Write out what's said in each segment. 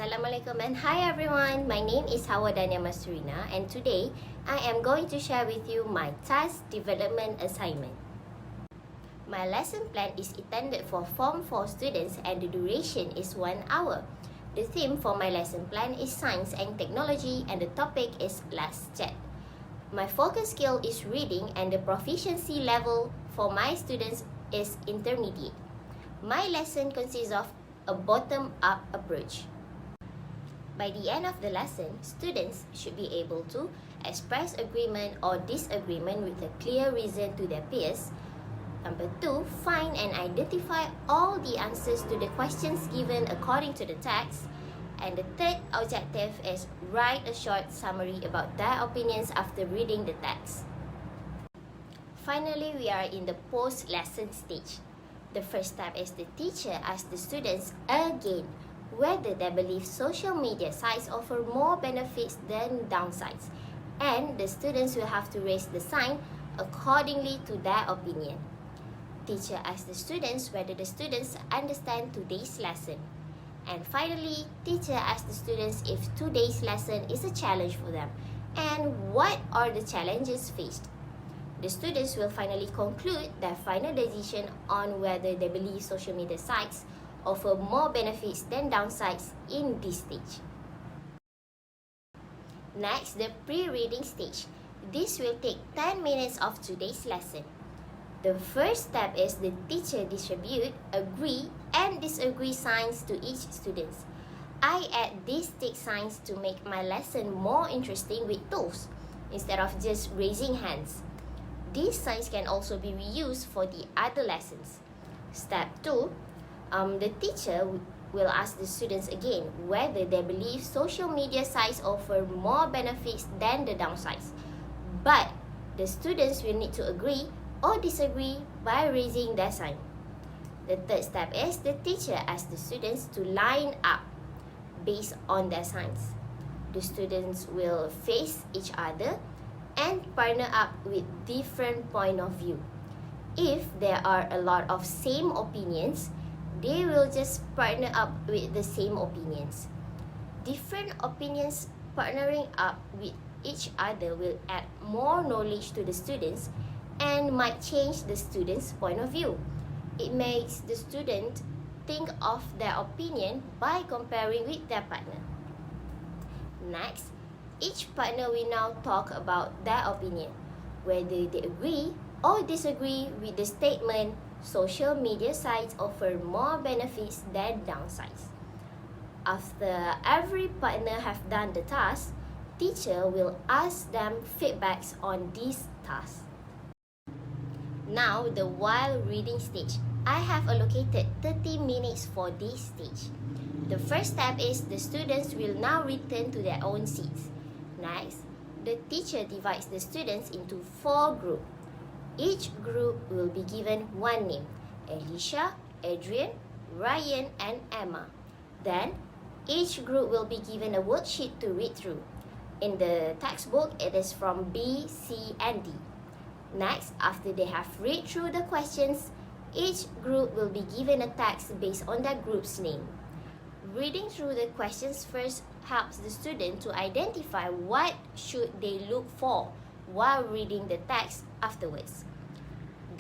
Assalamualaikum and hi everyone. My name is Hawa Dania Masturina and today I am going to share with you my task development assignment. My lesson plan is intended for Form 4 students and the duration is 1 hour. The theme for my lesson plan is Science and Technology and the topic is Last Chat. My focus skill is reading and the proficiency level for my students is intermediate. My lesson consists of a bottom-up approach. By the end of the lesson, students should be able to express agreement or disagreement with a clear reason to their peers. Number 2, find and identify all the answers to the questions given according to the text. And the third objective is write a short summary about their opinions after reading the text. Finally, we are in the post-lesson stage. The first step is the teacher asks the students again whether they believe social media sites offer more benefits than downsides, and the students will have to raise the sign accordingly to their opinion. Teacher asks the students whether the students understand today's lesson. And finally, teacher asks the students if today's lesson is a challenge for them and what are the challenges faced. The students will finally conclude their final decision on whether they believe social media sites offer more benefits than downsides in this stage. Next, the pre-reading stage. This will take 10 minutes of today's lesson. The first step is the teacher distribute agree and disagree signs to each student. I add these tick signs to make my lesson more interesting with toes instead of just raising hands. These signs can also be reused for the other lessons. Step 2. The teacher will ask the students again whether they believe social media sites offer more benefits than the downsides. But the students will need to agree or disagree by raising their sign. The third step is the teacher asks the students to line up based on their signs. The students will face each other and partner up with different point of view. If there are a lot of same opinions, they will just partner up with the same opinions. Different opinions partnering up with each other will add more knowledge to the students and might change the student's point of view. It makes the student think of their opinion by comparing with their partner. Next, each partner will now talk about their opinion, whether they agree or disagree with the statement social media sites offer more benefits than downsides. After every partner have done the task, teacher will ask them feedbacks on this task. Now, the while reading stage. I have allocated 30 minutes for this stage. The first step is the students will now return to their own seats. Next, the teacher divides the students into 4 groups. Each group will be given one name: Alicia, Adrian, Ryan, and Emma. Then, each group will be given a worksheet to read through. In the textbook, it is from B, C, and D. Next, after they have read through the questions, each group will be given a text based on their group's name. Reading through the questions first helps the student to identify what should they look for while reading the text afterwards.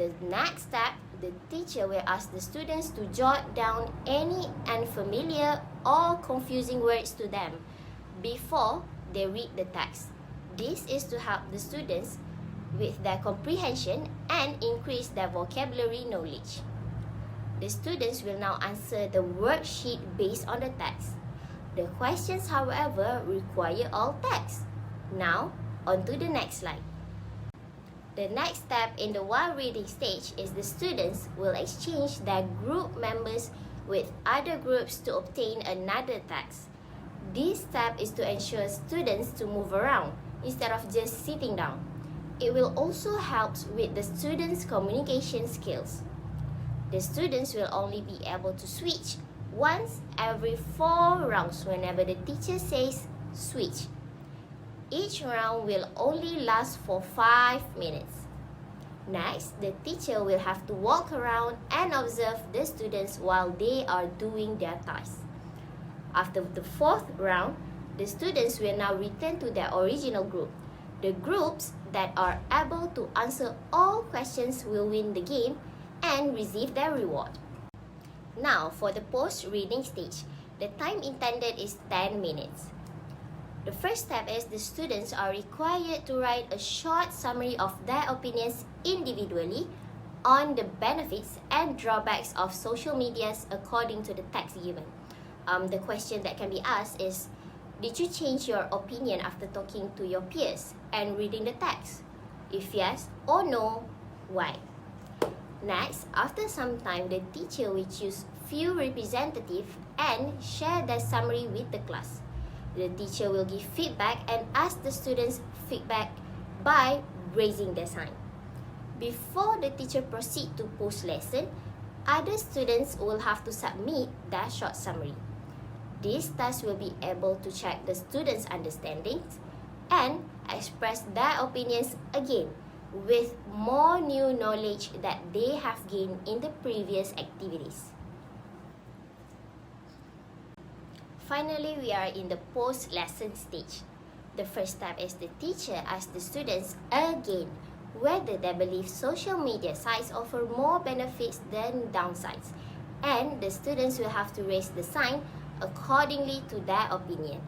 The next step, the teacher will ask the students to jot down any unfamiliar or confusing words to them before they read the text. This is to help the students with their comprehension and increase their vocabulary knowledge. The students will now answer the worksheet based on the text. The questions, however, require all text. Now, on to the next slide. The next step in the while reading stage is the students will exchange their group members with other groups to obtain another text. This step is to ensure students to move around instead of just sitting down. It will also help with the students' communication skills. The students will only be able to switch once every 4 rounds whenever the teacher says switch. Each round will only last for 5 minutes. Next, the teacher will have to walk around and observe the students while they are doing their task. After the fourth round, the students will now return to their original group. The groups that are able to answer all questions will win the game and receive their reward. Now, for the post-reading stage, the time intended is 10 minutes. The first step is the students are required to write a short summary of their opinions individually on the benefits and drawbacks of social medias according to the text given. The question that can be asked is, did you change your opinion after talking to your peers and reading the text? If yes or no, why? Next, after some time, the teacher will choose few representatives and share their summary with the class. The teacher will give feedback and ask the students feedback by raising their sign. Before the teacher proceed to post-lesson, other students will have to submit their short summary. This task will be able to check the students' understandings and express their opinions again with more new knowledge that they have gained in the previous activities. Finally, we are in the post-lesson stage. The first step is the teacher asks the students again whether they believe social media sites offer more benefits than downsides, and the students will have to raise the sign accordingly to their opinion.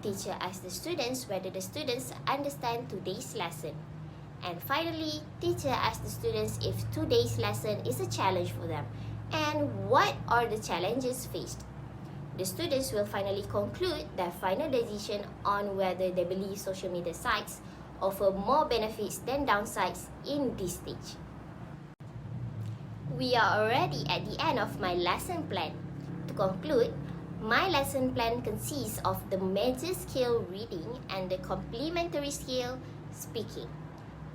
Teacher asks the students whether the students understand today's lesson. And finally, teacher asks the students if today's lesson is a challenge for them and what are the challenges faced. The students will finally conclude their final decision on whether they believe social media sites offer more benefits than downsides in this stage. We are already at the end of my lesson plan. To conclude, my lesson plan consists of the major skill reading and the complementary skill speaking.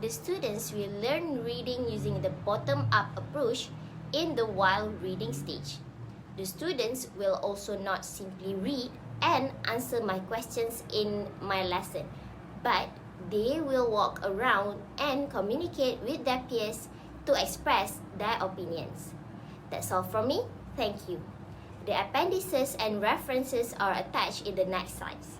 The students will learn reading using the bottom-up approach in the while reading stage. The students will also not simply read and answer my questions in my lesson, but they will walk around and communicate with their peers to express their opinions. That's all from me. Thank you. The appendices and references are attached in the next slides.